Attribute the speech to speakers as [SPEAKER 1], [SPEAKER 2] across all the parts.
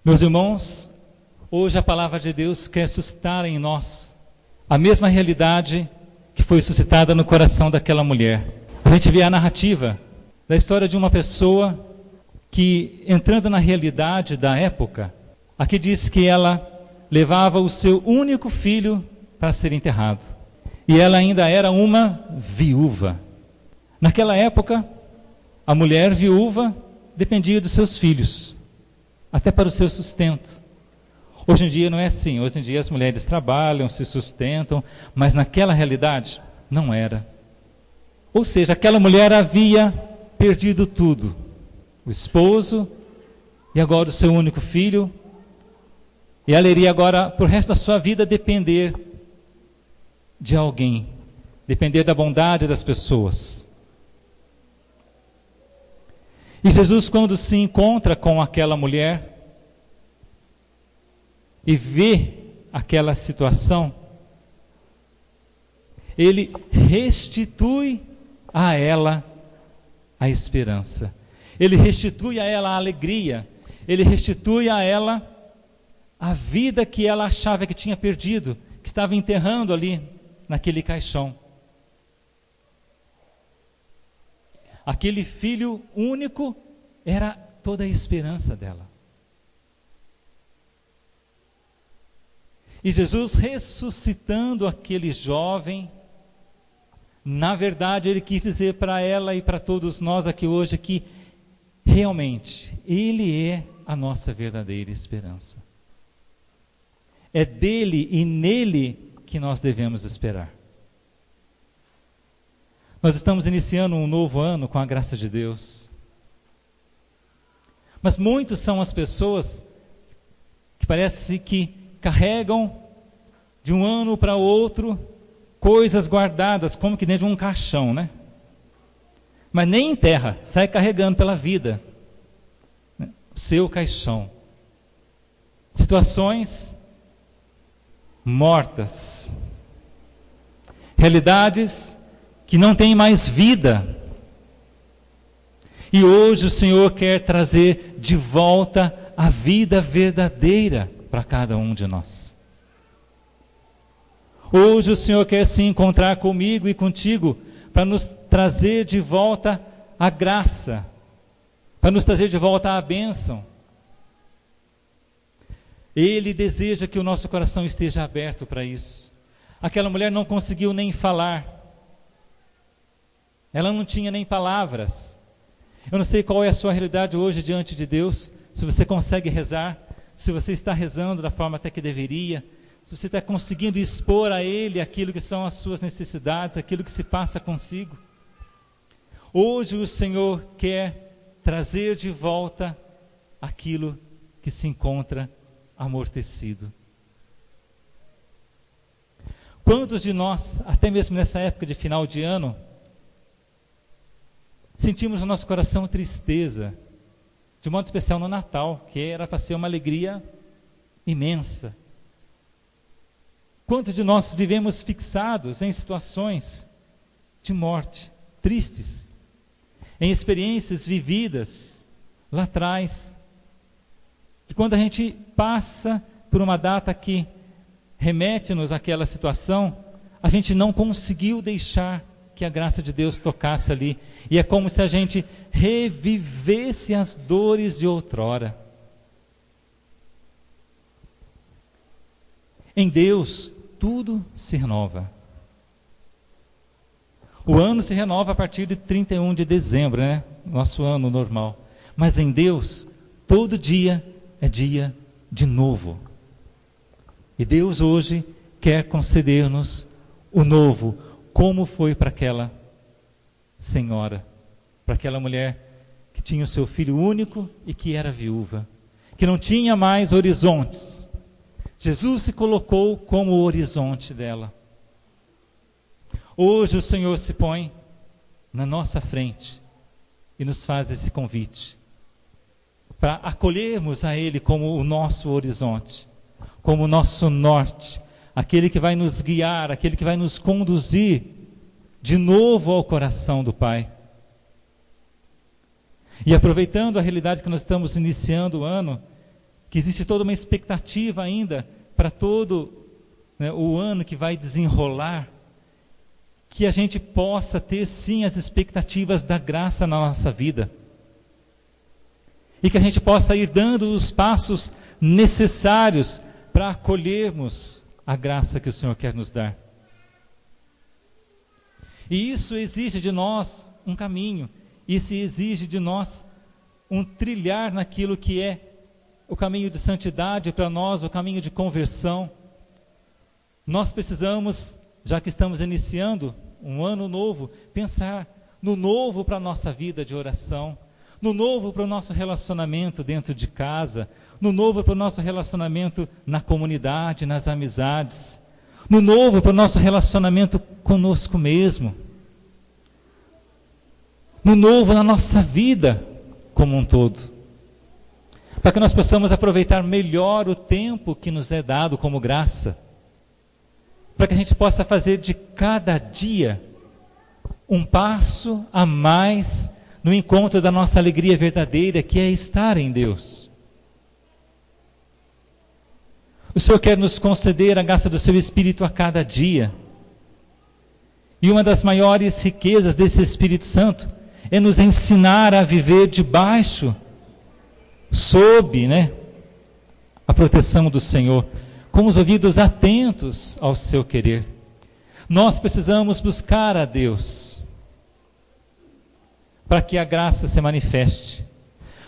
[SPEAKER 1] Meus irmãos, hoje a palavra de Deus quer suscitar em nós a mesma realidade que foi suscitada no coração daquela mulher. A gente vê a narrativa da história de uma pessoa que, entrando na realidade da época, aqui diz que ela levava o seu único filho para ser enterrado. E ela ainda era uma viúva. Naquela época, a mulher viúva dependia dos seus filhos, até para o seu sustento. Hoje em dia não é assim. Hoje em dia as mulheres trabalham, se sustentam, mas naquela realidade não era. Ou seja, aquela mulher havia perdido tudo. O esposo e agora o seu único filho. E ela iria agora, por resto da sua vida, depender de alguém. Depender da bondade das pessoas. E Jesus, quando se encontra com aquela mulher e vê aquela situação, ele restitui a ela a esperança. Ele restitui a ela a alegria. Ele restitui a ela a vida que ela achava que tinha perdido, que estava enterrando ali naquele caixão. Aquele filho único era toda a esperança dela. E Jesus ressuscitando aquele jovem, na verdade ele quis dizer para ela e para todos nós aqui hoje que realmente ele é a nossa verdadeira esperança. É dele e nele que nós devemos esperar. Nós estamos iniciando um novo ano com a graça de Deus. Mas muitas são as pessoas que parece que carregam de um ano para outro coisas guardadas como que dentro de um caixão, né? Mas nem enterra, sai carregando pela vida, né? O seu caixão. Situações mortas. Realidades que não têm mais vida. E hoje o Senhor quer trazer de volta a vida verdadeira para cada um de nós. Hoje o Senhor quer se encontrar comigo e contigo para nos trazer de volta a graça, para nos trazer de volta a bênção. Ele deseja que o nosso coração esteja aberto para isso. Aquela mulher não conseguiu nem falar. Ela não tinha nem palavras. Eu não sei qual é a sua realidade hoje diante de Deus, se você consegue rezar, se você está rezando da forma até que deveria, se você está conseguindo expor a Ele aquilo que são as suas necessidades, aquilo que se passa consigo. Hoje o Senhor quer trazer de volta aquilo que se encontra amortecido. Quantos de nós, até mesmo nessa época de final de ano, sentimos no nosso coração tristeza, de modo especial no Natal, que era para ser uma alegria imensa. Quantos de nós vivemos fixados em situações de morte, tristes, em experiências vividas lá atrás, que quando a gente passa por uma data que remete-nos àquela situação, a gente não conseguiu deixar que a graça de Deus tocasse ali. E é como se a gente revivesse as dores de outrora. Em Deus, tudo se renova. O ano se renova a partir de 31 de dezembro, né? Nosso ano normal. Mas em Deus, todo dia é dia de novo. E Deus hoje quer conceder-nos o novo, como foi para aquela senhora, para aquela mulher que tinha o seu filho único e que era viúva, que não tinha mais horizontes. Jesus se colocou como o horizonte dela. Hoje o Senhor se põe na nossa frente e nos faz esse convite para acolhermos a Ele como o nosso horizonte, como o nosso norte, aquele que vai nos guiar, aquele que vai nos conduzir de novo ao coração do Pai. E aproveitando a realidade que nós estamos iniciando o ano, que existe toda uma expectativa ainda para todo, né, o ano que vai desenrolar, que a gente possa ter sim as expectativas da graça na nossa vida. E que a gente possa ir dando os passos necessários para acolhermos a graça que o Senhor quer nos dar. E isso exige de nós um caminho, isso exige de nós um trilhar naquilo que é o caminho de santidade para nós, o caminho de conversão. Nós precisamos, já que estamos iniciando um ano novo, pensar no novo para a nossa vida de oração, no novo para o nosso relacionamento dentro de casa, no novo para o nosso relacionamento na comunidade, nas amizades, no novo para o nosso relacionamento conosco mesmo, no novo na nossa vida como um todo, para que nós possamos aproveitar melhor o tempo que nos é dado como graça, para que a gente possa fazer de cada dia um passo a mais no encontro da nossa alegria verdadeira, que é estar em Deus. O Senhor quer nos conceder a graça do seu Espírito a cada dia. E uma das maiores riquezas desse Espírito Santo é nos ensinar a viver debaixo, sob, a proteção do Senhor, com os ouvidos atentos ao seu querer. Nós precisamos buscar a Deus para que a graça se manifeste.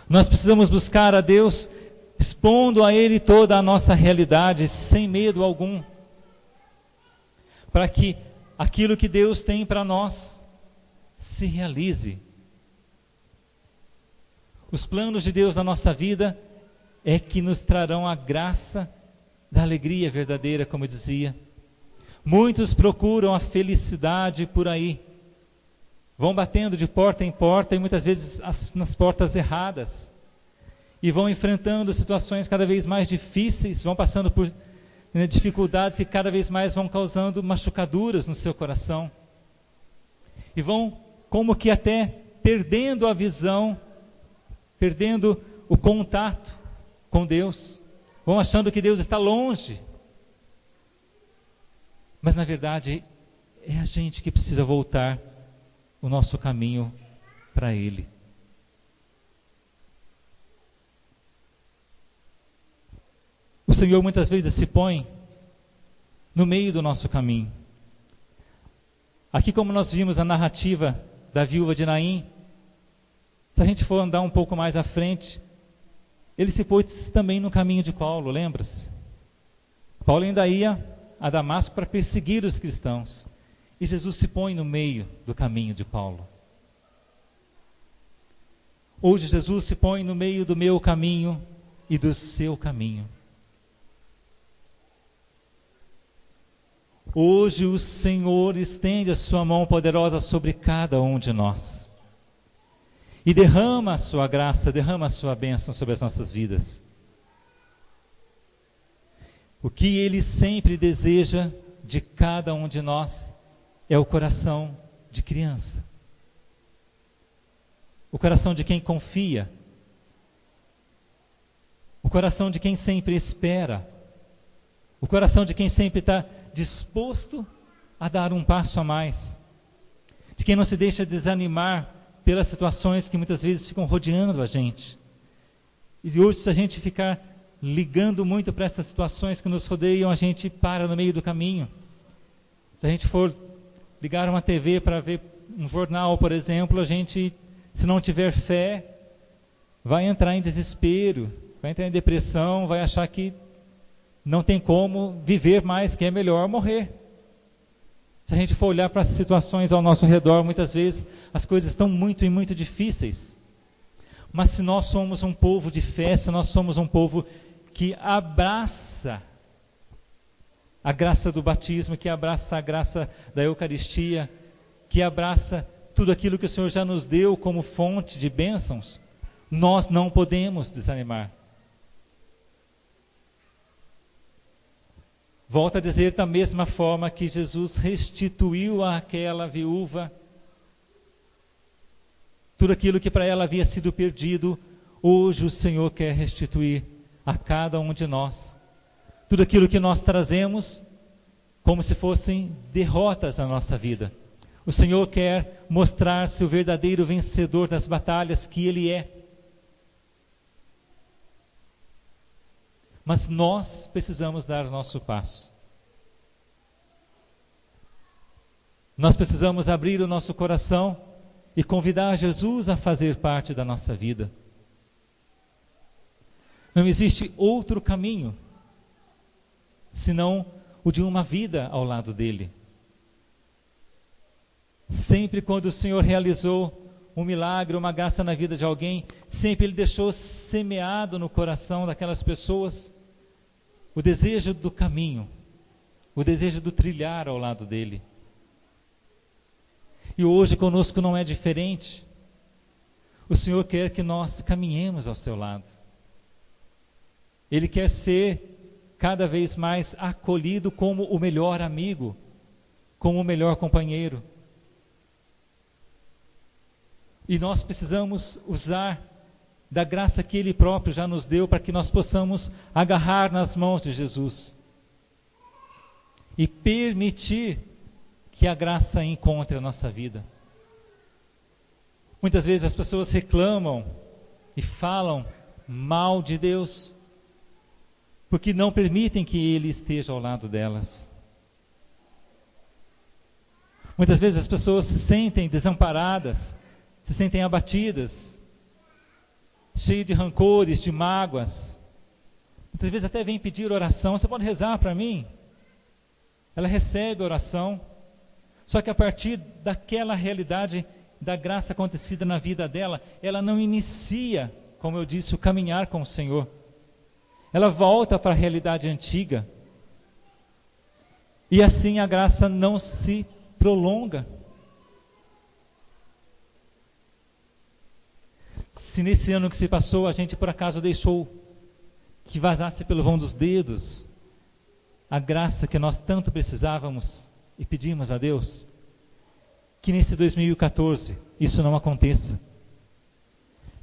[SPEAKER 1] Nós precisamos buscar a Deus expondo a Ele toda a nossa realidade, sem medo algum, para que aquilo que Deus tem para nós se realize. Os planos de Deus na nossa vida é que nos trarão a graça da alegria verdadeira, como eu dizia. Muitos procuram a felicidade por aí, vão batendo de porta em porta e muitas vezes nas portas erradas, e vão enfrentando situações cada vez mais difíceis, vão passando por dificuldades que cada vez mais vão causando machucaduras no seu coração, e vão como que até perdendo a visão, perdendo o contato com Deus, vão achando que Deus está longe, mas na verdade é a gente que precisa voltar o nosso caminho para Ele. O Senhor muitas vezes se põe no meio do nosso caminho. Aqui, como nós vimos a narrativa da viúva de Naim, se a gente for andar um pouco mais à frente, ele se pôs também no caminho de Paulo, lembra-se? Paulo ainda ia a Damasco para perseguir os cristãos, e Jesus se põe no meio do caminho de Paulo. Hoje Jesus se põe no meio do meu caminho e do seu caminho. Hoje o Senhor estende a sua mão poderosa sobre cada um de nós e derrama a sua graça, derrama a sua bênção sobre as nossas vidas. O que Ele sempre deseja de cada um de nós é o coração de criança, o coração de quem confia, o coração de quem sempre espera, o coração de quem sempre está disposto a dar um passo a mais, de quem não se deixa desanimar pelas situações que muitas vezes ficam rodeando a gente. E hoje, se a gente ficar ligando muito para essas situações que nos rodeiam, a gente para no meio do caminho. Se a gente for ligar uma TV para ver um jornal, por exemplo, a gente, se não tiver fé, vai entrar em desespero, vai entrar em depressão, vai achar que não tem como viver mais, que é melhor morrer. Se a gente for olhar para as situações ao nosso redor, muitas vezes as coisas estão muito e muito difíceis. Mas se nós somos um povo de fé, se nós somos um povo que abraça a graça do batismo, que abraça a graça da Eucaristia, que abraça tudo aquilo que o Senhor já nos deu como fonte de bênçãos, nós não podemos desanimar. Volto a dizer, da mesma forma que Jesus restituiu àquela viúva tudo aquilo que para ela havia sido perdido, hoje o Senhor quer restituir a cada um de nós. Tudo aquilo que nós trazemos como se fossem derrotas na nossa vida. O Senhor quer mostrar-se o verdadeiro vencedor das batalhas que Ele é. Mas nós precisamos dar o nosso passo. Nós precisamos abrir o nosso coração e convidar Jesus a fazer parte da nossa vida. Não existe outro caminho senão o de uma vida ao lado dele. Sempre quando o Senhor realizou um milagre, uma graça na vida de alguém, sempre Ele deixou semeado no coração daquelas pessoas o desejo do caminho, o desejo do trilhar ao lado dele. E hoje conosco não é diferente. O Senhor quer que nós caminhemos ao seu lado. Ele quer ser cada vez mais acolhido como o melhor amigo, como o melhor companheiro. E nós precisamos usar da graça que Ele próprio já nos deu para que nós possamos agarrar nas mãos de Jesus e permitir que a graça encontre a nossa vida. Muitas vezes as pessoas reclamam e falam mal de Deus porque não permitem que Ele esteja ao lado delas. Muitas vezes as pessoas se sentem desamparadas, se sentem abatidas, cheias de rancores, de mágoas. Muitas vezes até vêm pedir oração. Você pode rezar para mim? Ela recebe a oração, só que a partir daquela realidade da graça acontecida na vida dela, ela não inicia, como eu disse, o caminhar com o Senhor. Ela volta para a realidade antiga. E assim a graça não se prolonga. Se nesse ano que se passou a gente por acaso deixou que vazasse pelo vão dos dedos a graça que nós tanto precisávamos e pedimos a Deus, que nesse 2014 isso não aconteça.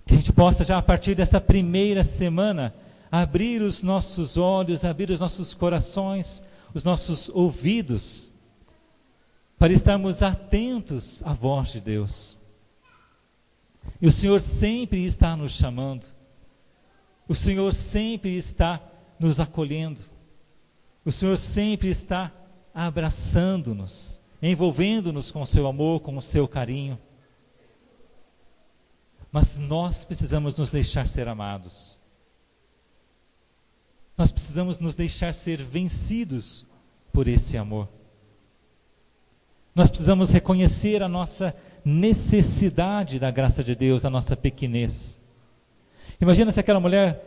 [SPEAKER 1] Que a gente possa já a partir dessa primeira semana abrir os nossos olhos, abrir os nossos corações, os nossos ouvidos, para estarmos atentos à voz de Deus. E o Senhor sempre está nos chamando, o Senhor sempre está nos acolhendo, o Senhor sempre está abraçando-nos, envolvendo-nos com o seu amor, com o seu carinho. Mas nós precisamos nos deixar ser amados. Nós precisamos nos deixar ser vencidos por esse amor. Nós precisamos reconhecer a nossa necessidade da graça de Deus, a nossa pequenez. Imagina se aquela mulher,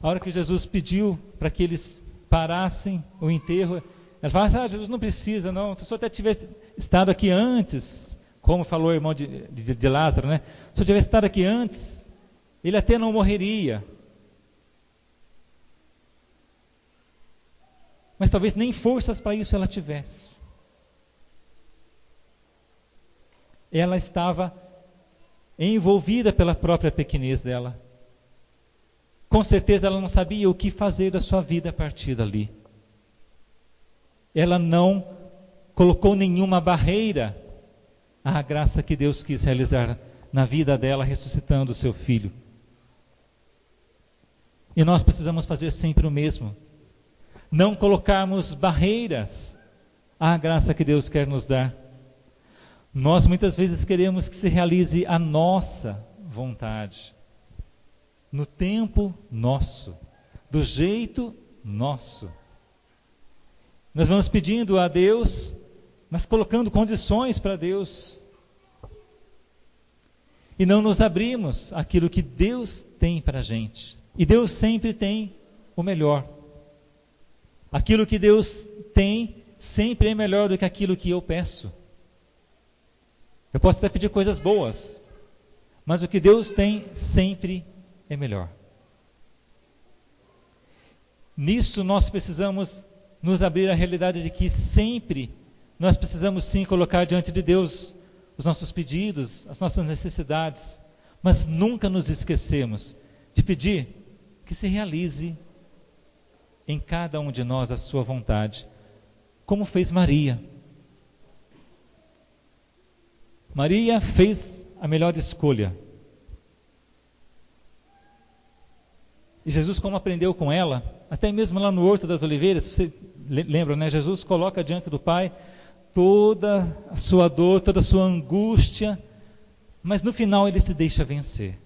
[SPEAKER 1] a hora que Jesus pediu para que eles parassem o enterro, ela fala: Jesus não precisa não, se o senhor até tivesse estado aqui antes, como falou o irmão de Lázaro, né? Se eu tivesse estado aqui antes, ele até não morreria. Mas talvez nem forças para isso ela tivesse. Ela estava envolvida pela própria pequenez dela. Com certeza ela não sabia o que fazer da sua vida a partir dali. Ela não colocou nenhuma barreira à graça que Deus quis realizar na vida dela, ressuscitando o seu filho. E nós precisamos fazer sempre o mesmo. Não colocarmos barreiras à graça que Deus quer nos dar. Nós muitas vezes queremos que se realize a nossa vontade, no tempo nosso, do jeito nosso. Nós vamos pedindo a Deus, mas colocando condições para Deus. E não nos abrimos àquilo que Deus tem para a gente. E Deus sempre tem o melhor. Aquilo que Deus tem sempre é melhor do que aquilo que eu peço. Eu posso até pedir coisas boas, mas o que Deus tem sempre é melhor. Nisso nós precisamos nos abrir à realidade de que sempre nós precisamos sim colocar diante de Deus os nossos pedidos, as nossas necessidades, mas nunca nos esquecemos de pedir que se realize em cada um de nós a sua vontade, como fez Maria. Maria fez a melhor escolha. E Jesus, como aprendeu com ela, até mesmo lá no Horto das Oliveiras, vocês lembram, né? Jesus coloca diante do Pai toda a sua dor, toda a sua angústia, mas no final ele se deixa vencer.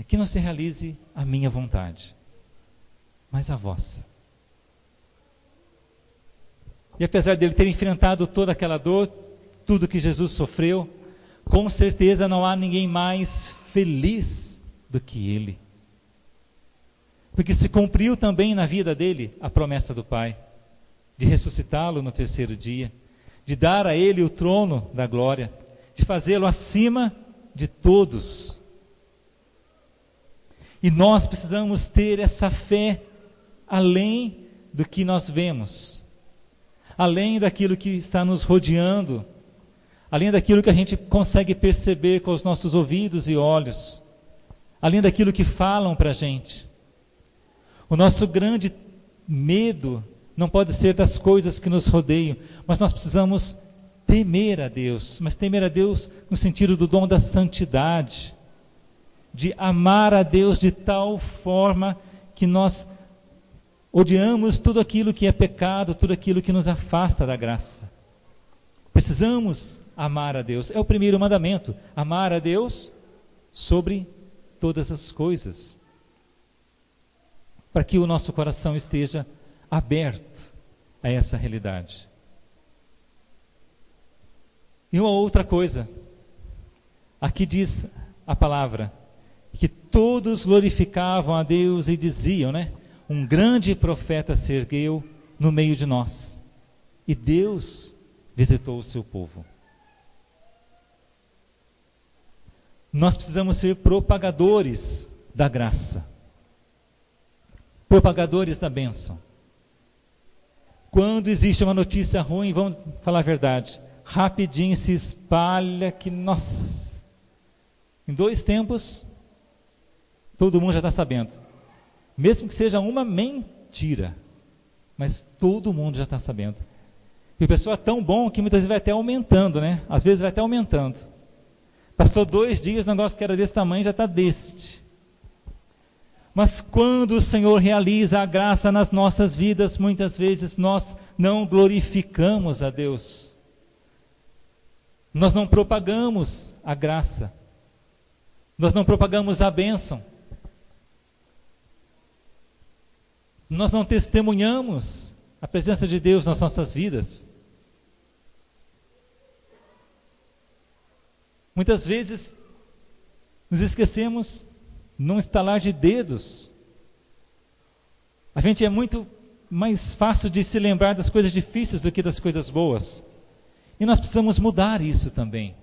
[SPEAKER 1] Que não se realize a minha vontade, mas a vossa. E apesar dele ter enfrentado toda aquela dor, tudo que Jesus sofreu, com certeza não há ninguém mais feliz do que ele. Porque se cumpriu também na vida dele a promessa do Pai, de ressuscitá-lo no terceiro dia, de dar a ele o trono da glória, de fazê-lo acima de todos. E nós precisamos ter essa fé além do que nós vemos, além daquilo que está nos rodeando, além daquilo que a gente consegue perceber com os nossos ouvidos e olhos, além daquilo que falam para a gente. O nosso grande medo não pode ser das coisas que nos rodeiam, mas nós precisamos temer a Deus, mas temer a Deus no sentido do dom da santidade, de amar a Deus de tal forma que nós odiamos tudo aquilo que é pecado, tudo aquilo que nos afasta da graça. Precisamos amar a Deus, é o primeiro mandamento, amar a Deus sobre todas as coisas, para que o nosso coração esteja aberto a essa realidade. E uma outra coisa, aqui diz a palavra, que todos glorificavam a Deus e diziam, né? Um grande profeta se ergueu no meio de nós, e Deus visitou o seu povo. Nós precisamos ser propagadores da graça, propagadores da bênção. Quando existe uma notícia ruim, vamos falar a verdade, rapidinho se espalha que, nossa, em 2 tempos, todo mundo já está sabendo. Mesmo que seja uma mentira, mas todo mundo já está sabendo. E o pessoal é tão bom que muitas vezes vai até aumentando, né? Às vezes vai até aumentando. Passou 2 dias, o negócio que era desse tamanho já está deste. Mas quando o Senhor realiza a graça nas nossas vidas, muitas vezes nós não glorificamos a Deus. Nós não propagamos a graça. Nós não propagamos a bênção. Nós não testemunhamos a presença de Deus nas nossas vidas. Muitas vezes nos esquecemos num estalar de dedos. A gente é muito mais fácil de se lembrar das coisas difíceis do que das coisas boas. E nós precisamos mudar isso também.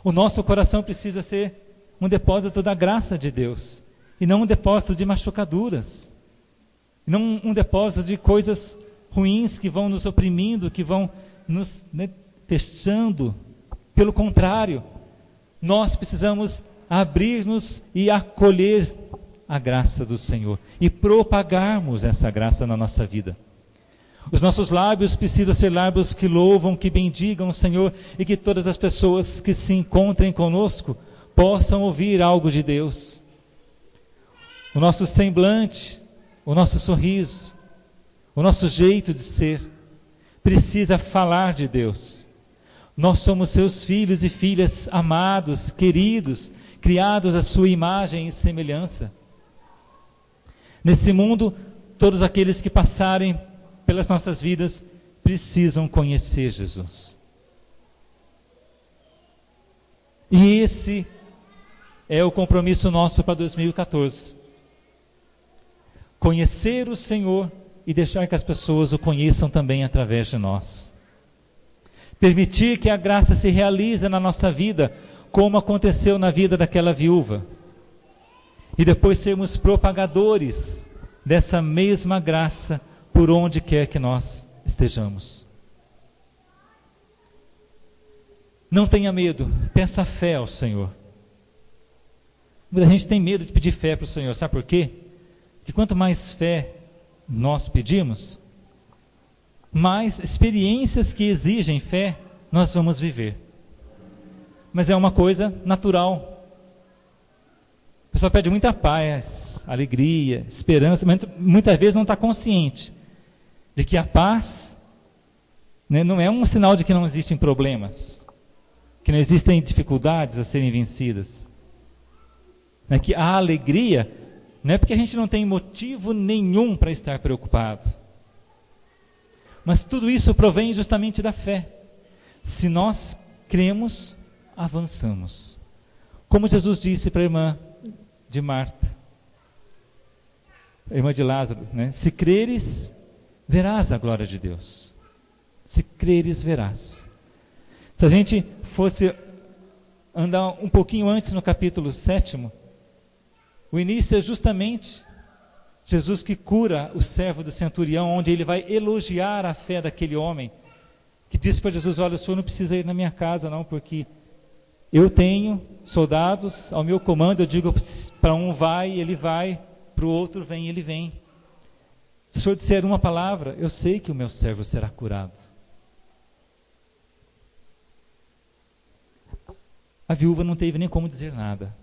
[SPEAKER 1] O nosso coração precisa ser um depósito da graça de Deus, e não um depósito de machucaduras, e não um depósito de coisas ruins que vão nos oprimindo, que vão nos fechando. Pelo contrário, nós precisamos abrir-nos e acolher a graça do Senhor e propagarmos essa graça na nossa vida. Os nossos lábios precisam ser lábios que louvam, que bendigam o Senhor, e que todas as pessoas que se encontrem conosco possam ouvir algo de Deus. O nosso semblante, o nosso sorriso, o nosso jeito de ser precisa falar de Deus. Nós somos seus filhos e filhas amados, queridos, criados à sua imagem e semelhança. Nesse mundo, todos aqueles que passarem pelas nossas vidas precisam conhecer Jesus. E esse é o compromisso nosso para 2014. Conhecer o Senhor e deixar que as pessoas o conheçam também através de nós. Permitir que a graça se realize na nossa vida, como aconteceu na vida daquela viúva. E depois sermos propagadores dessa mesma graça por onde quer que nós estejamos. Não tenha medo, peça fé ao Senhor. A gente tem medo de pedir fé para o Senhor, sabe por quê? Porque quanto mais fé nós pedimos, mais experiências que exigem fé nós vamos viver. Mas é uma coisa natural. O pessoal pede muita paz, alegria, esperança, mas muitas vezes não está consciente de que a paz, né, não é um sinal de que não existem problemas, que não existem dificuldades a serem vencidas. Né, que a alegria não é porque a gente não tem motivo nenhum para estar preocupado. Mas tudo isso provém justamente da fé. Se nós cremos, avançamos. Como Jesus disse para a irmã de Marta, a irmã de Lázaro, né? Se creres, verás a glória de Deus. Se creres, verás. Se a gente fosse andar um pouquinho antes no capítulo 7, o início é justamente Jesus que cura o servo do centurião, onde ele vai elogiar a fé daquele homem, que disse para Jesus: olha, o senhor não precisa ir na minha casa não, porque eu tenho soldados ao meu comando, eu digo para um vai, ele vai, para o outro vem, ele vem. Se o senhor disser uma palavra, eu sei que o meu servo será curado. A viúva não teve nem como dizer nada,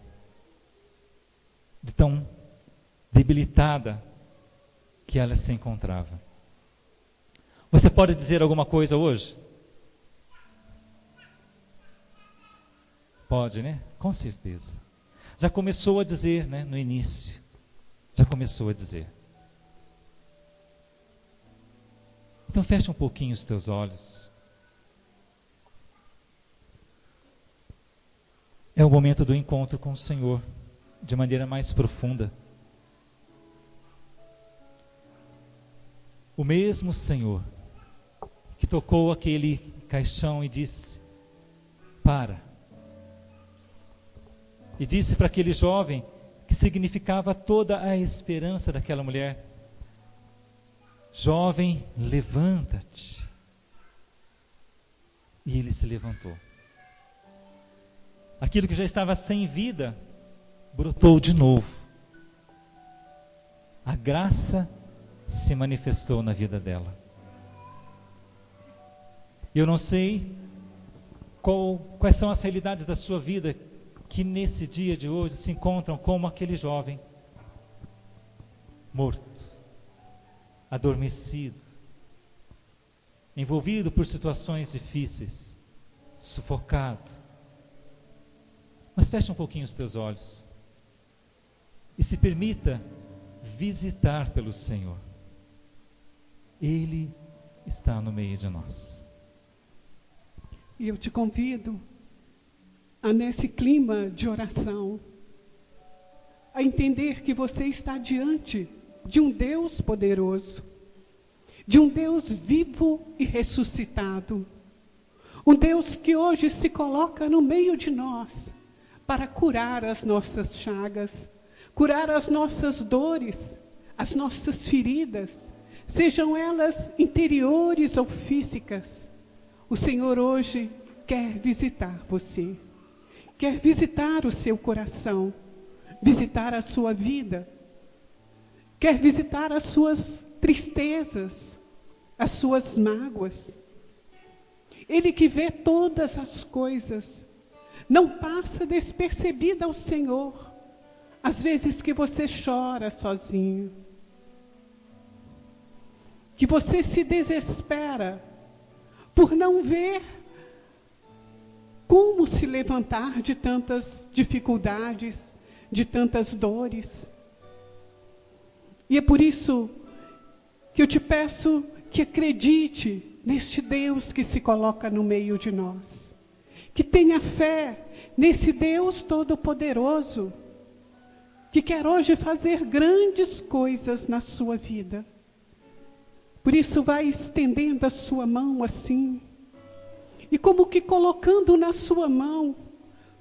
[SPEAKER 1] de tão debilitada que ela se encontrava. Você pode dizer alguma coisa hoje? Pode, né? Com certeza. Já começou a dizer, né? No início. Já começou a dizer. Então fecha um pouquinho os teus olhos. É o momento do encontro com o Senhor, de maneira mais profunda. O mesmo Senhor que tocou aquele caixão e disse: para. E disse para aquele jovem, que significava toda a esperança daquela mulher: jovem, levanta-te. E ele se levantou. Aquilo que já estava sem vida brotou de novo. A graça se manifestou na vida dela. Eu não sei quais são as realidades da sua vida que nesse dia de hoje se encontram como aquele jovem morto, adormecido, envolvido por situações difíceis, sufocado. Mas feche um pouquinho os teus olhos e se permita visitar pelo Senhor. Ele está no meio de nós.
[SPEAKER 2] E eu te convido a, nesse clima de oração, a entender que você está diante de um Deus poderoso, de um Deus vivo e ressuscitado, um Deus que hoje se coloca no meio de nós para curar as nossas chagas, curar as nossas dores, as nossas feridas, sejam elas interiores ou físicas. O Senhor hoje quer visitar você, quer visitar o seu coração, visitar a sua vida, quer visitar as suas tristezas, as suas mágoas. Ele que vê todas as coisas, não passa despercebida ao Senhor, às vezes que você chora sozinho, que você se desespera por não ver como se levantar de tantas dificuldades, de tantas dores. E é por isso que eu te peço que acredite neste Deus que se coloca no meio de nós, que tenha fé nesse Deus Todo-Poderoso, que quer hoje fazer grandes coisas na sua vida. Por isso vai estendendo a sua mão assim, e como que colocando na sua mão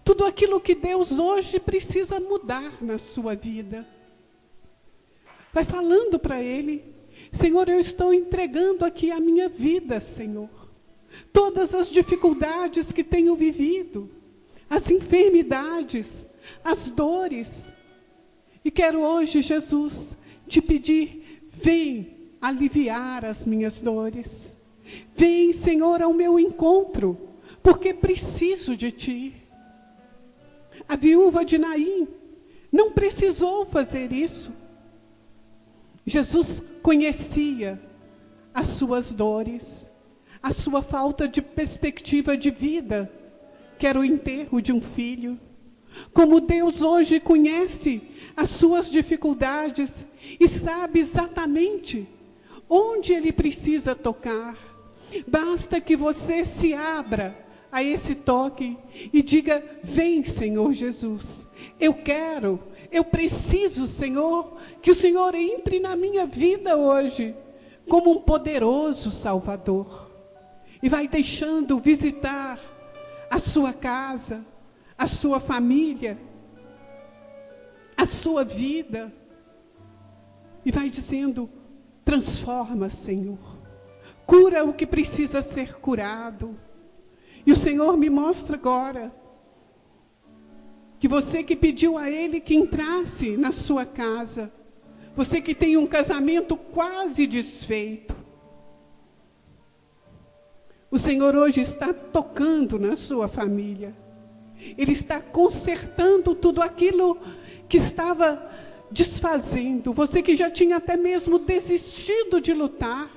[SPEAKER 2] tudo aquilo que Deus hoje precisa mudar na sua vida. Vai falando para Ele: Senhor, eu estou entregando aqui a minha vida, Senhor. Todas as dificuldades que tenho vivido, as enfermidades, as dores. E quero hoje, Jesus, te pedir, vem aliviar as minhas dores. Vem, Senhor, ao meu encontro, porque preciso de Ti. A viúva de Naim não precisou fazer isso. Jesus conhecia as suas dores, a sua falta de perspectiva de vida, que era o enterro de um filho. Como Deus hoje conhece as suas dificuldades e sabe exatamente onde Ele precisa tocar. Basta que você se abra a esse toque e diga, vem, Senhor Jesus, eu preciso, Senhor, que o Senhor entre na minha vida hoje, como um poderoso Salvador. E vai deixando visitar a sua casa, a sua família, a sua vida. E vai dizendo, transforma, Senhor. Cura o que precisa ser curado. E o Senhor me mostra agora que você que pediu a Ele que entrasse na sua casa, você que tem um casamento quase desfeito, o Senhor hoje está tocando na sua família. Ele está consertando tudo aquilo que estava desfazendo. Você que já tinha até mesmo desistido de lutar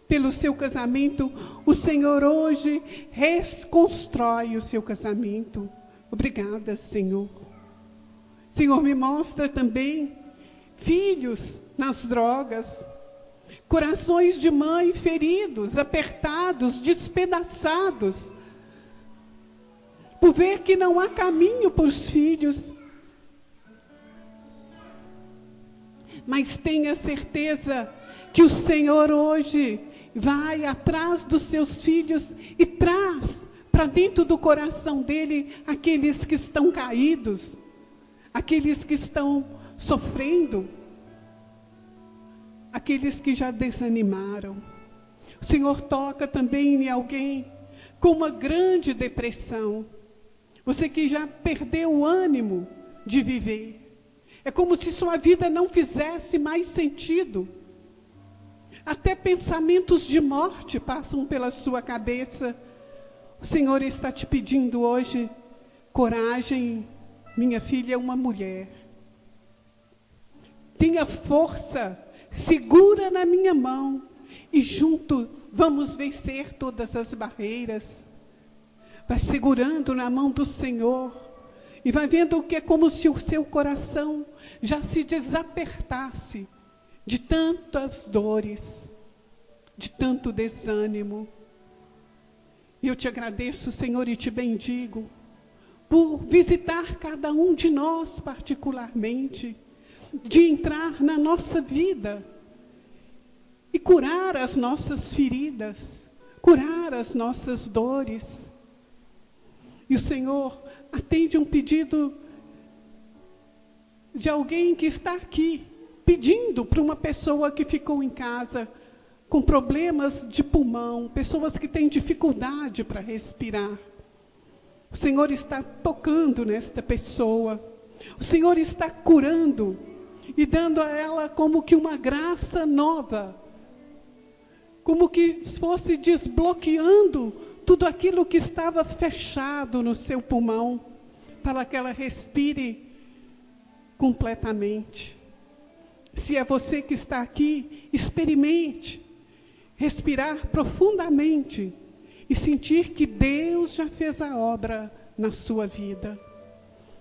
[SPEAKER 2] pelo seu casamento, o Senhor hoje reconstrói o seu casamento. Obrigada, Senhor. Senhor, me mostra também filhos nas drogas, corações de mãe feridos, apertados, despedaçados, por ver que não há caminho para os filhos. Mas tenha certeza que o Senhor hoje vai atrás dos seus filhos e traz para dentro do coração dele aqueles que estão caídos, aqueles que estão sofrendo, aqueles que já desanimaram. O Senhor toca também em alguém com uma grande depressão. Você que já perdeu o ânimo de viver. É como se sua vida não fizesse mais sentido. Até pensamentos de morte passam pela sua cabeça. O Senhor está te pedindo hoje coragem. Minha filha é uma mulher. Tenha força, segura na minha mão e junto vamos vencer todas as barreiras. Vai segurando na mão do Senhor e vai vendo que é como se o seu coração já se desapertasse de tantas dores, de tanto desânimo. E eu te agradeço, Senhor, e te bendigo por visitar cada um de nós particularmente, de entrar na nossa vida e curar as nossas feridas, curar as nossas dores. E o Senhor atende um pedido de alguém que está aqui, pedindo para uma pessoa que ficou em casa com problemas de pulmão, pessoas que têm dificuldade para respirar. O Senhor está tocando nesta pessoa, o Senhor está curando e dando a ela como que uma graça nova, como que fosse desbloqueando tudo aquilo que estava fechado no seu pulmão, para que ela respire completamente. Se é você que está aqui, experimente respirar profundamente e sentir que Deus já fez a obra na sua vida.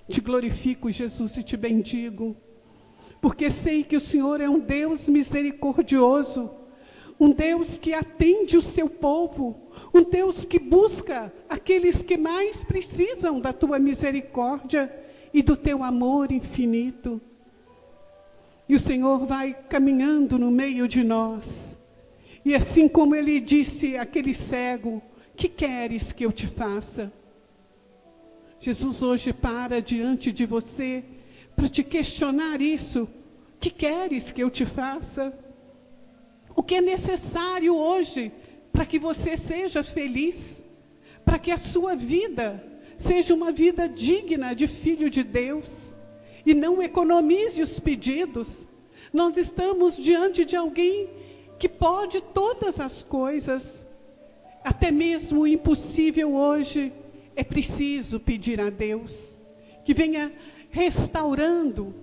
[SPEAKER 2] Te glorifico, Jesus, e te bendigo, porque sei que o Senhor é um Deus misericordioso, um Deus que atende o seu povo, um Deus que busca aqueles que mais precisam da tua misericórdia e do teu amor infinito. E o Senhor vai caminhando no meio de nós. E assim como ele disse àquele cego, que queres que eu te faça? Jesus hoje para diante de você para te questionar isso. Que queres que eu te faça? O que é necessário hoje para que você seja feliz? Para que a sua vida seja uma vida digna de filho de Deus. E não economize os pedidos. Nós estamos diante de alguém que pode todas as coisas. Até mesmo o impossível hoje é preciso pedir a Deus que venha restaurando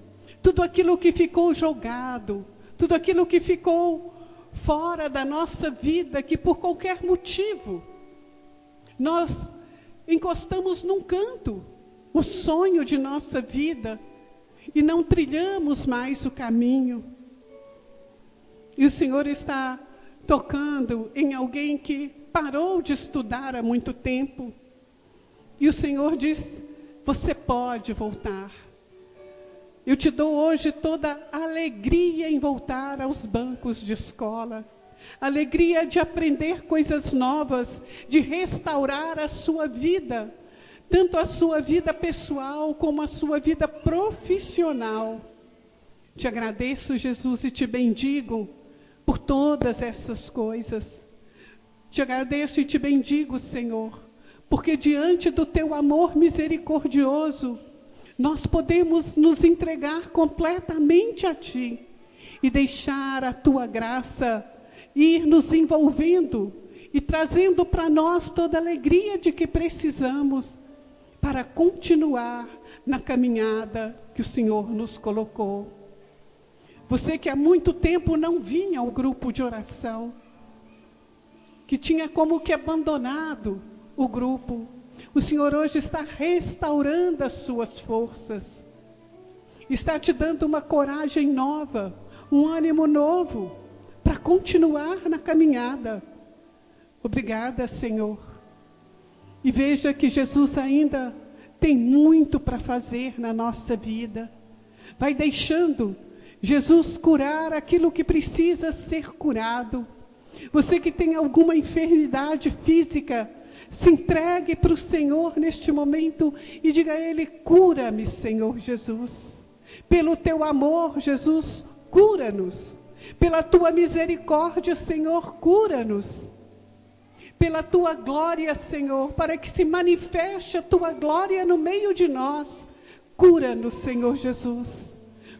[SPEAKER 2] tudo aquilo que ficou jogado, tudo aquilo que ficou fora da nossa vida, que por qualquer motivo nós encostamos num canto o sonho de nossa vida e não trilhamos mais o caminho. E o Senhor está tocando em alguém que parou de estudar há muito tempo. E o Senhor diz: você pode voltar. Eu te dou hoje toda a alegria em voltar aos bancos de escola. Alegria de aprender coisas novas, de restaurar a sua vida, tanto a sua vida pessoal como a sua vida profissional. Te agradeço, Jesus, e te bendigo por todas essas coisas. Te agradeço e te bendigo, Senhor, porque diante do teu amor misericordioso, nós podemos nos entregar completamente a ti e deixar a tua graça ir nos envolvendo e trazendo para nós toda a alegria de que precisamos para continuar na caminhada que o Senhor nos colocou. Você que há muito tempo não vinha ao grupo de oração, que tinha como que abandonado o grupo, o Senhor hoje está restaurando as suas forças, está te dando uma coragem nova, um ânimo novo, para continuar na caminhada. Obrigada, Senhor. E veja que Jesus ainda tem muito para fazer na nossa vida. Vai deixando Jesus curar aquilo que precisa ser curado. Você que tem alguma enfermidade física, se entregue para o Senhor neste momento e diga a Ele: cura-me, Senhor Jesus. Pelo teu amor, Jesus, cura-nos. Pela tua misericórdia, Senhor, cura-nos. Pela tua glória, Senhor, para que se manifeste a tua glória no meio de nós. Cura-nos, Senhor Jesus.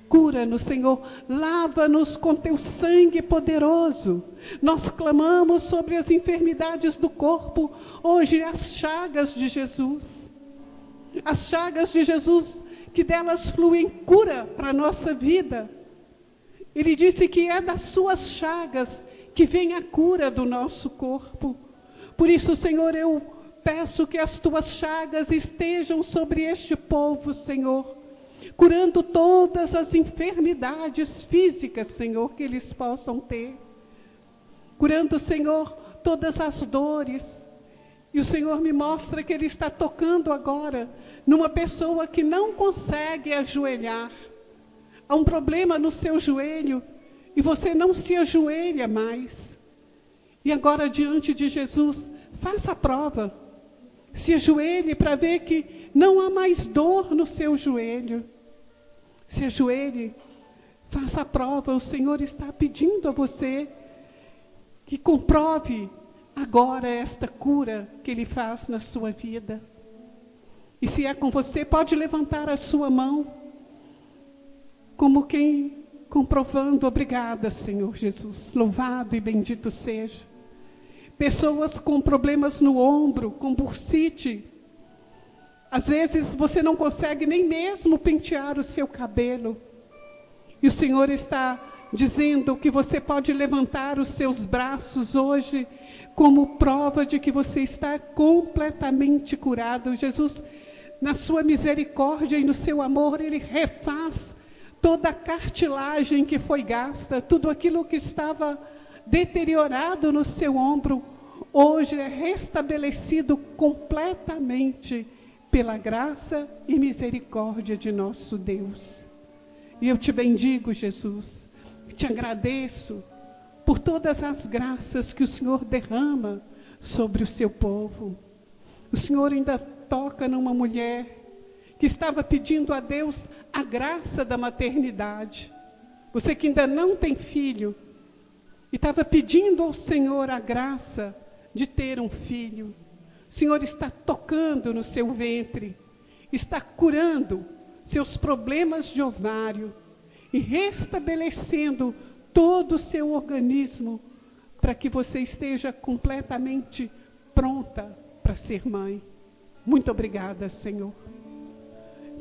[SPEAKER 2] Cura-nos, Senhor. Lava-nos com teu sangue poderoso. Nós clamamos sobre as enfermidades do corpo, hoje as chagas de Jesus. As chagas de Jesus, que delas fluem cura para a nossa vida. Ele disse que é das suas chagas que vem a cura do nosso corpo. Por isso, Senhor, eu peço que as tuas chagas estejam sobre este povo, Senhor, curando todas as enfermidades físicas, Senhor, que eles possam ter. Curando, Senhor, todas as dores. E o Senhor me mostra que Ele está tocando agora numa pessoa que não consegue ajoelhar. Há um problema no seu joelho e você não se ajoelha mais. E agora, diante de Jesus, faça a prova. Se ajoelhe para ver que não há mais dor no seu joelho. Se ajoelhe, faça a prova. O Senhor está pedindo a você que comprove agora esta cura que Ele faz na sua vida. E se é com você, pode levantar a sua mão, como quem comprovando: obrigada, Senhor Jesus, louvado e bendito seja. Pessoas com problemas no ombro, com bursite. Às vezes você não consegue nem mesmo pentear o seu cabelo. E o Senhor está dizendo que você pode levantar os seus braços hoje como prova de que você está completamente curado. Jesus, na sua misericórdia e no seu amor, Ele refaz toda a cartilagem que foi gasta, tudo aquilo que estava deteriorado no seu ombro, hoje é restabelecido completamente pela graça e misericórdia de nosso Deus. E eu te bendigo, Jesus, te agradeço por todas as graças que o Senhor derrama sobre o seu povo. O Senhor ainda toca numa mulher que estava pedindo a Deus a graça da maternidade. Você que ainda não tem filho e estava pedindo ao Senhor a graça de ter um filho. O Senhor está tocando no seu ventre, está curando seus problemas de ovário e restabelecendo todo o seu organismo para que você esteja completamente pronta para ser mãe. Muito obrigada, Senhor.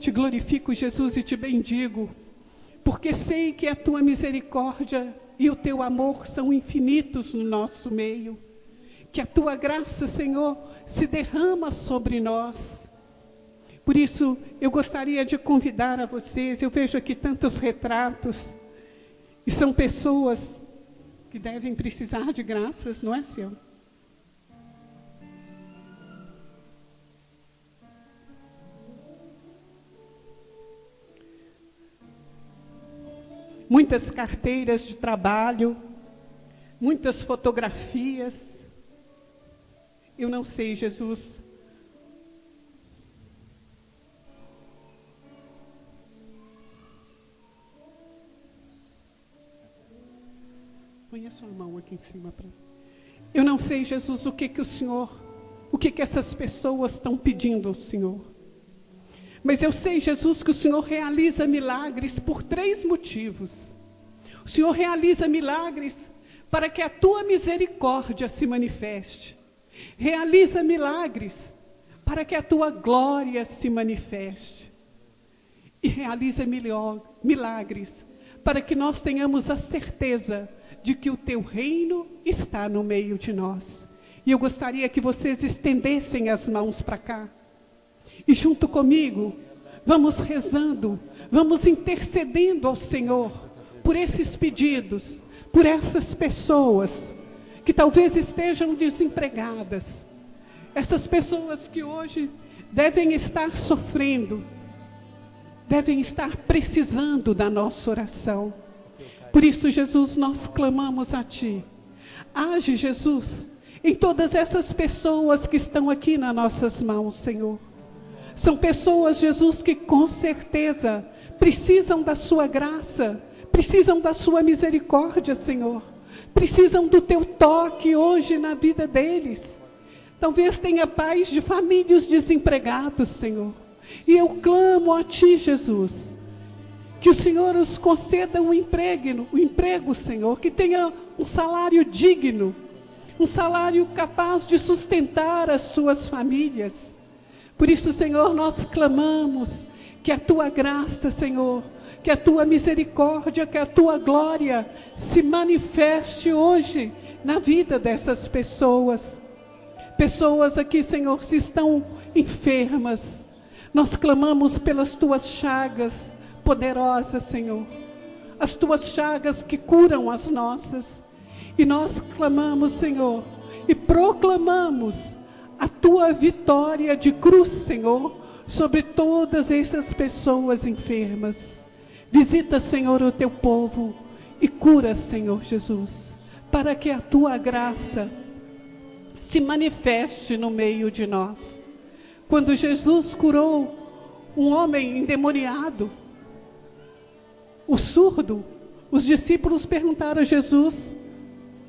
[SPEAKER 2] Te glorifico, Jesus, e te bendigo, porque sei que a tua misericórdia e o teu amor são infinitos no nosso meio, que a tua graça, Senhor, se derrama sobre nós. Por isso, eu gostaria de convidar a vocês, eu vejo aqui tantos retratos, e são pessoas que devem precisar de graças, não é, Senhor? Muitas carteiras de trabalho, muitas fotografias. Eu não sei, Jesus. Põe a sua mão aqui em cima para. Eu não sei, Jesus, o que essas pessoas estão pedindo ao Senhor. Mas eu sei, Jesus, que o Senhor realiza milagres por 3 motivos. O Senhor realiza milagres para que a tua misericórdia se manifeste. Realiza milagres para que a tua glória se manifeste. E realiza milagres para que nós tenhamos a certeza de que o teu reino está no meio de nós. E eu gostaria que vocês estendessem as mãos para cá. E junto comigo, vamos rezando, vamos intercedendo ao Senhor por esses pedidos, por essas pessoas que talvez estejam desempregadas, essas pessoas que hoje devem estar sofrendo, devem estar precisando da nossa oração. Por isso, Jesus, nós clamamos a Ti. Age, Jesus, em todas essas pessoas que estão aqui nas nossas mãos, Senhor. São pessoas, Jesus, que com certeza precisam da sua graça, precisam da sua misericórdia, Senhor. Precisam do teu toque hoje na vida deles. Talvez tenha pais de famílias desempregados, Senhor. E eu clamo a Ti, Jesus, que o Senhor os conceda um emprego, Senhor, que tenha um salário digno, um salário capaz de sustentar as suas famílias. Por isso, Senhor, nós clamamos que a Tua graça, Senhor, que a Tua misericórdia, que a Tua glória se manifeste hoje na vida dessas pessoas. Pessoas aqui, Senhor, se estão enfermas, nós clamamos pelas Tuas chagas poderosas, Senhor. As Tuas chagas que curam as nossas. E nós clamamos, Senhor, e proclamamos a Tua vitória de cruz, Senhor, sobre todas essas pessoas enfermas. Visita, Senhor, o Teu povo e cura, Senhor Jesus, para que a Tua graça se manifeste no meio de nós. Quando Jesus curou um homem endemoniado, o surdo, os discípulos perguntaram a Jesus: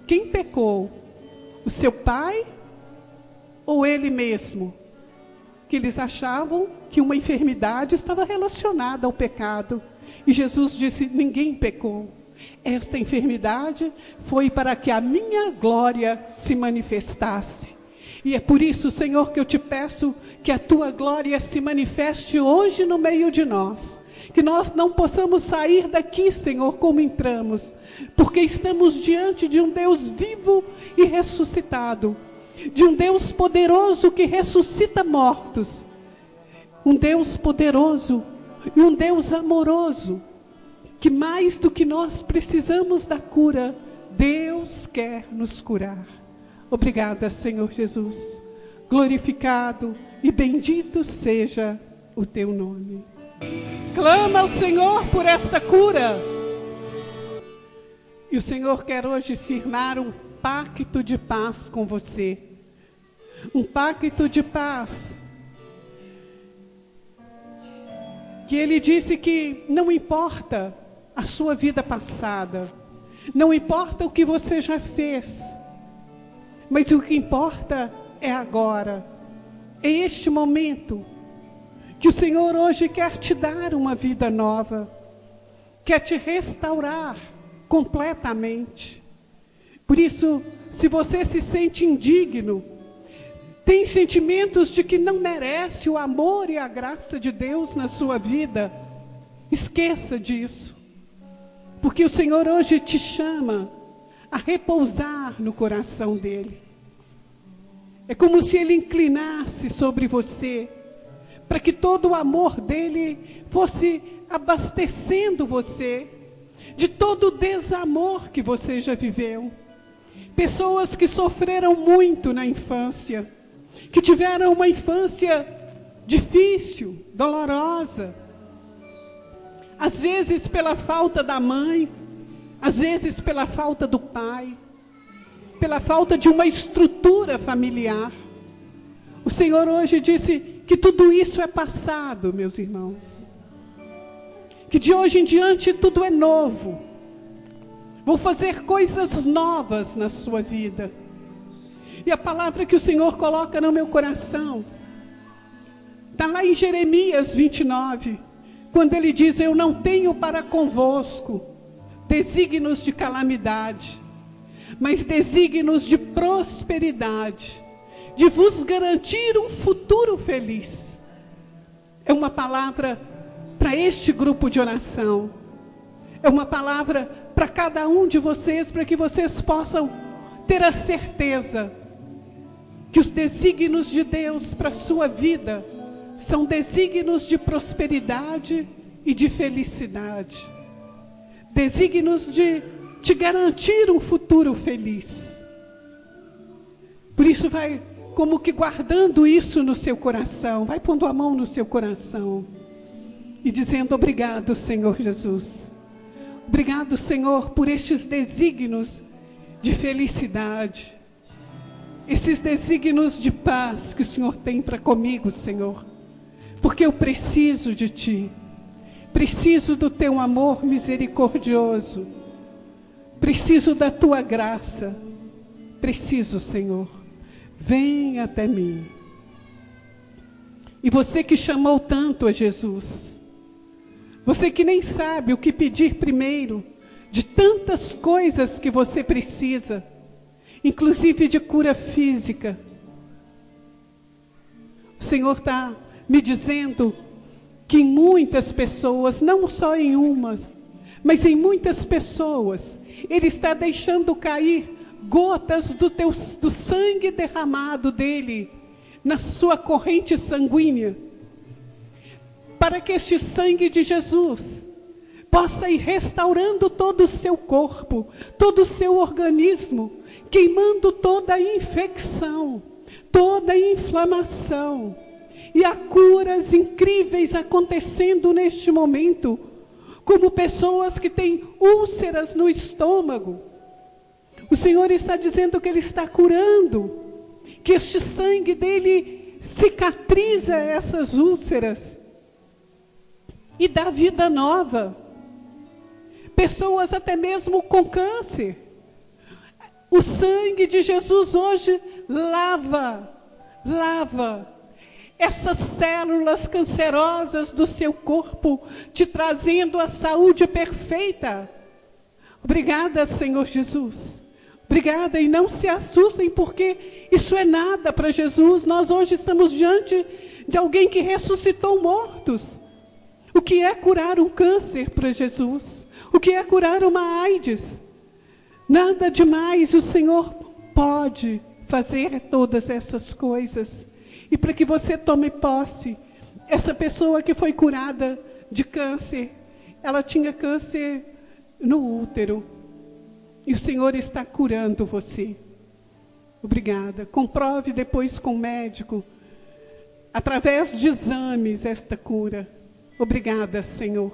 [SPEAKER 2] quem pecou? O seu pai ou ele mesmo? Que eles achavam que uma enfermidade estava relacionada ao pecado. E Jesus disse: ninguém pecou. Esta enfermidade foi para que a minha glória se manifestasse. E é por isso, Senhor, que eu te peço que a Tua glória se manifeste hoje no meio de nós. Que nós não possamos sair daqui, Senhor, como entramos, porque estamos diante de um Deus vivo e ressuscitado, de um Deus poderoso que ressuscita mortos, um Deus poderoso e um Deus amoroso, que mais do que nós precisamos da cura, Deus quer nos curar. Obrigada, Senhor Jesus. Glorificado e bendito seja o Teu nome. Clama ao Senhor por esta cura. E o Senhor quer hoje firmar um pacto de paz com você. Um pacto de paz. Que Ele disse que não importa a sua vida passada, não importa o que você já fez, mas o que importa é agora. É este momento que o Senhor hoje quer te dar uma vida nova, quer te restaurar completamente. Por isso, se você se sente indigno, tem sentimentos de que não merece o amor e a graça de Deus na sua vida, esqueça disso. Porque o Senhor hoje te chama a repousar no coração dEle. É como se Ele inclinasse sobre você, para que todo o amor dEle fosse abastecendo você de todo o desamor que você já viveu. Pessoas que sofreram muito na infância, que tiveram uma infância difícil, dolorosa, às vezes pela falta da mãe, às vezes pela falta do pai, pela falta de uma estrutura familiar. O Senhor hoje disse que tudo isso é passado, meus irmãos. Que de hoje em diante tudo é novo. Vou fazer coisas novas na sua vida. E a palavra que o Senhor coloca no meu coração está lá em Jeremias 29, quando Ele diz: eu não tenho para convosco desígnios de calamidade, mas desígnios de prosperidade, de vos garantir um futuro feliz. É uma palavra para este grupo de oração. É uma palavra para cada um de vocês, para que vocês possam ter a certeza que os desígnios de Deus para a sua vida são desígnios de prosperidade e de felicidade. Desígnios de te garantir um futuro feliz. Por isso vai como que guardando isso no seu coração, vai pondo a mão no seu coração e dizendo: obrigado, Senhor Jesus. Obrigado, Senhor, por estes desígnios de felicidade, esses desígnios de paz que o Senhor tem para comigo, Senhor. Porque eu preciso de Ti, preciso do Teu amor misericordioso, preciso da Tua graça, preciso, Senhor, vem até mim. E você que chamou tanto a Jesus, você que nem sabe o que pedir primeiro, de tantas coisas que você precisa, inclusive de cura física, o Senhor está me dizendo que em muitas pessoas, não só em umas, mas em muitas pessoas, Ele está deixando cair gotas do sangue derramado dEle na sua corrente sanguínea, para que este sangue de Jesus possa ir restaurando todo o seu corpo, todo o seu organismo, queimando toda a infecção, toda a inflamação. E há curas incríveis acontecendo neste momento, como pessoas que têm úlceras no estômago. O Senhor está dizendo que Ele está curando, que este sangue dEle cicatriza essas úlceras e dá vida nova. Pessoas até mesmo com câncer. O sangue de Jesus hoje lava essas células cancerosas do seu corpo, te trazendo a saúde perfeita. Obrigada, Senhor Jesus. Obrigada, e não se assustem, porque isso é nada para Jesus. Nós hoje estamos diante de alguém que ressuscitou mortos. O que é curar um câncer para Jesus? O que é curar uma AIDS? Nada demais, o Senhor pode fazer todas essas coisas. E para que você tome posse, essa pessoa que foi curada de câncer, ela tinha câncer no útero. E o Senhor está curando você. Obrigada. Comprove depois com o médico, através de exames, esta cura. Obrigada, Senhor.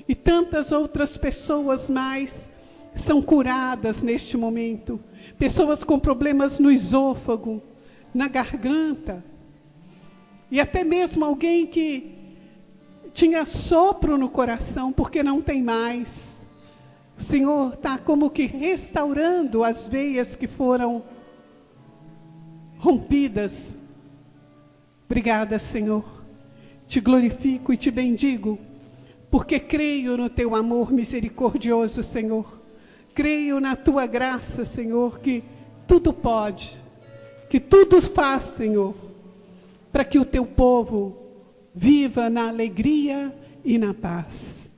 [SPEAKER 2] E tantas outras pessoas mais são curadas neste momento. Pessoas com problemas no esôfago, na garganta. E até mesmo alguém que tinha sopro no coração, porque não tem mais. O Senhor está como que restaurando as veias que foram rompidas. Obrigada, Senhor. Te glorifico e te bendigo, porque creio no teu amor misericordioso, Senhor. Creio na tua graça, Senhor, que tudo pode, que tudo faz, Senhor, para que o teu povo viva na alegria e na paz.